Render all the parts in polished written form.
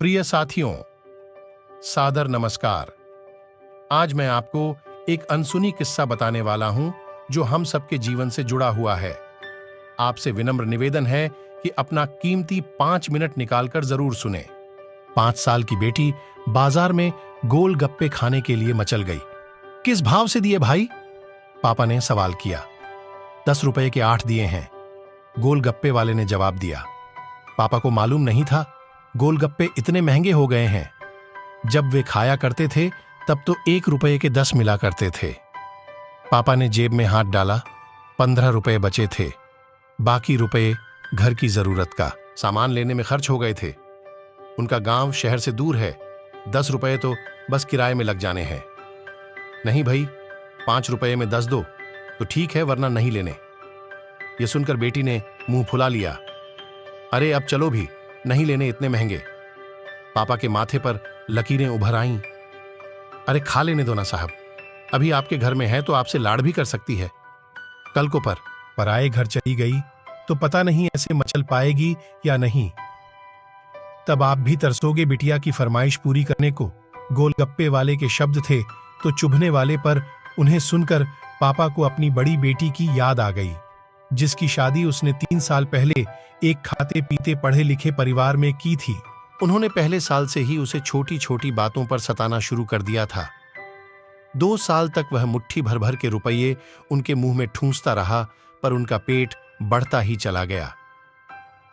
प्रिय साथियों, सादर नमस्कार। आज मैं आपको एक अनसुनी किस्सा बताने वाला हूं जो हम सबके जीवन से जुड़ा हुआ है। आपसे विनम्र निवेदन है कि अपना कीमती 5 मिनट निकालकर जरूर सुने। 5 साल की बेटी बाजार में गोलगप्पे खाने के लिए मचल गई। किस भाव से दिए भाई? पापा ने सवाल किया। 10 रुपए के 8 दिए हैं, गोलगप्पे वाले ने जवाब दिया। पापा को मालूम नहीं था गोलगप्पे इतने महंगे हो गए हैं। जब वे खाया करते थे तब तो 1 रुपए के 10 मिला करते थे। पापा ने जेब में हाथ डाला। 15 रुपए बचे थे। बाकी रुपए घर की जरूरत का सामान लेने में खर्च हो गए थे। उनका गांव शहर से दूर है। 10 रुपए तो बस किराए में लग जाने हैं। नहीं भाई, 5 रुपए में 10 दो तो ठीक है, वरना नहीं लेने। यह सुनकर बेटी ने मुंह फुला लिया। अरे अब चलो भी, नहीं लेने इतने महंगे। पापा के माथे पर लकीरें उभर आईं। अरे खा लेने दो ना साहब, अभी आपके घर में है तो आपसे लाड़ भी कर सकती है। कल को पराए घर चली गई तो पता नहीं ऐसे मचल पाएगी या नहीं। तब आप भी तरसोगे बिटिया की फरमाइश पूरी करने को। गोलगप्पे वाले के शब्द थे तो चुभने वाले, पर उन्हें सुनकर पापा को अपनी बड़ी बेटी की याद आ गई, जिसकी शादी उसने 3 साल पहले एक खाते पीते पढ़े लिखे परिवार में की थी। उन्होंने पहले साल से ही उसे छोटी छोटी बातों पर सताना शुरू कर दिया था। 2 साल तक वह मुट्ठी भर भर के रुपये उनके मुंह में ठूंसता रहा, पर उनका पेट बढ़ता ही चला गया।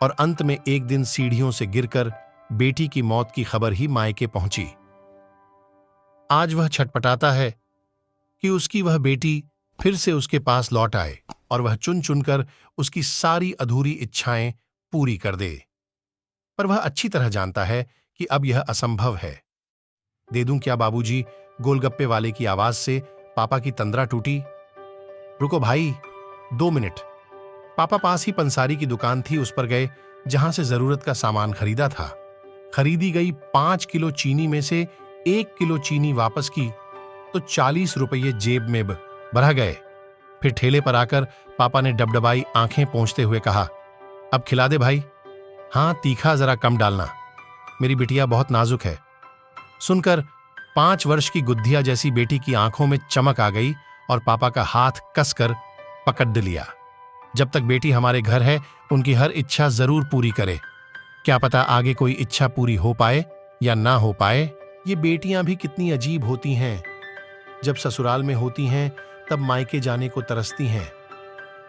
और अंत में एक दिन सीढ़ियों से गिरकर बेटी की मौत की खबर ही मायके पहुंची। आज वह छटपटाता है कि उसकी वह बेटी फिर से उसके पास लौट आए और वह चुन चुनकर उसकी सारी अधूरी इच्छाएं पूरी कर दे। पर वह अच्छी तरह जानता है कि अब यह असंभव है। दे दूं क्या बाबूजी? गोलगप्पे वाले की आवाज से पापा की तंद्रा टूटी। रुको भाई, 2 मिनट। पापा पास ही पंसारी की दुकान थी, उस पर गए, जहां से जरूरत का सामान खरीदा था। खरीदी गई 5 किलो चीनी में से 1 किलो चीनी वापस की तो 40 रुपये जेब में भरा गए। फिर ठेले पर आकर पापा ने डबडबाई आंखें पोंछते हुए कहा, अब खिला दे भाई। हाँ, तीखा जरा कम डालना, मेरी बिटिया बहुत नाजुक है। सुनकर 5 वर्ष की गुद्धिया जैसी बेटी की आंखों में चमक आ गई और पापा का हाथ कसकर पकड़ लिया। जब तक बेटी हमारे घर है, उनकी हर इच्छा जरूर पूरी करे। क्या पता आगे कोई इच्छा पूरी हो पाए या ना हो पाए। ये बेटियां भी कितनी अजीब होती हैं। जब ससुराल में होती हैं तब मायके जाने को तरसती हैं।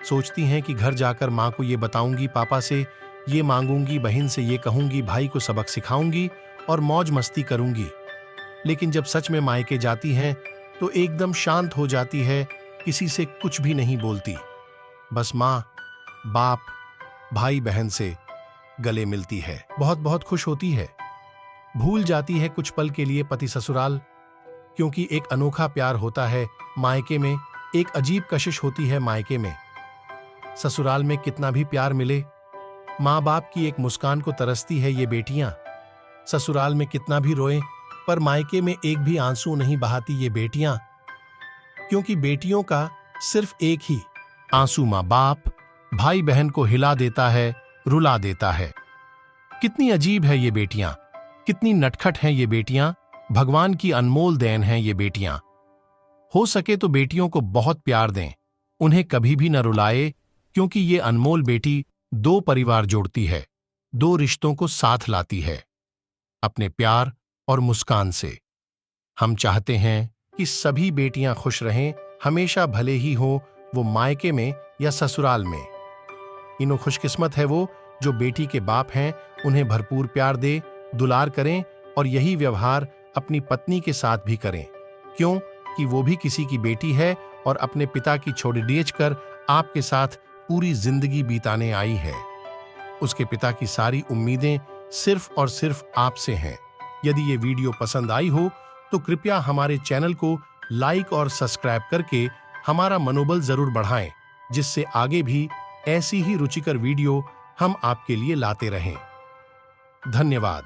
सोचती हैं कि घर जाकर माँ को ये बताऊंगी, पापा से ये मांगूंगी, बहन से ये कहूंगी, भाई को सबक सिखाऊंगी और मौज मस्ती करूंगी। लेकिन जब सच में मायके जाती हैं तो एकदम शांत हो जाती है, किसी से कुछ भी नहीं बोलती। बस माँ, बाप, भाई बहन से गले मिलती है। बहुत बहुत खुश होती है। भूल जाती है कुछ पल के लिए पति ससुराल, क्योंकि एक अनोखा प्यार होता है मायके में, एक अजीब कशिश होती है मायके में। ससुराल में कितना भी प्यार मिले, माँ बाप की एक मुस्कान को तरसती है ये बेटियां। ससुराल में कितना भी रोएं, पर मायके में एक भी आंसू नहीं बहाती ये बेटियां, क्योंकि बेटियों का सिर्फ एक ही आंसू माँ बाप, भाई बहन को हिला देता है, रुला देता है। कितनी अजीब है ये बेटियां, कितनी नटखट हैं ये बेटियां। भगवान की अनमोल देन हैं ये बेटियां। हो सके तो बेटियों को बहुत प्यार दें, उन्हें कभी भी न रुलाए, क्योंकि ये अनमोल बेटी 2 परिवार जोड़ती है, 2 रिश्तों को साथ लाती है अपने प्यार और मुस्कान से। हम चाहते हैं कि सभी बेटियां खुश रहें, हमेशा, भले ही हो वो मायके में या ससुराल में। इन्हों खुशकिस्मत है वो जो बेटी के बाप हैं, उन्हें भरपूर प्यार दे, दुलार करें और यही व्यवहार अपनी पत्नी के साथ भी करें, क्यों कि वो भी किसी की बेटी है और अपने पिता की छोड़ी डीच कर आपके साथ पूरी जिंदगी बिताने आई है। उसके पिता की सारी उम्मीदें सिर्फ और सिर्फ आपसे हैं। यदि ये वीडियो पसंद आई हो तो कृपया हमारे चैनल को लाइक और सब्सक्राइब करके हमारा मनोबल जरूर बढ़ाएं, जिससे आगे भी ऐसी ही रुचिकर वीडियो हम आपके लिए लाते रहें। धन्यवाद।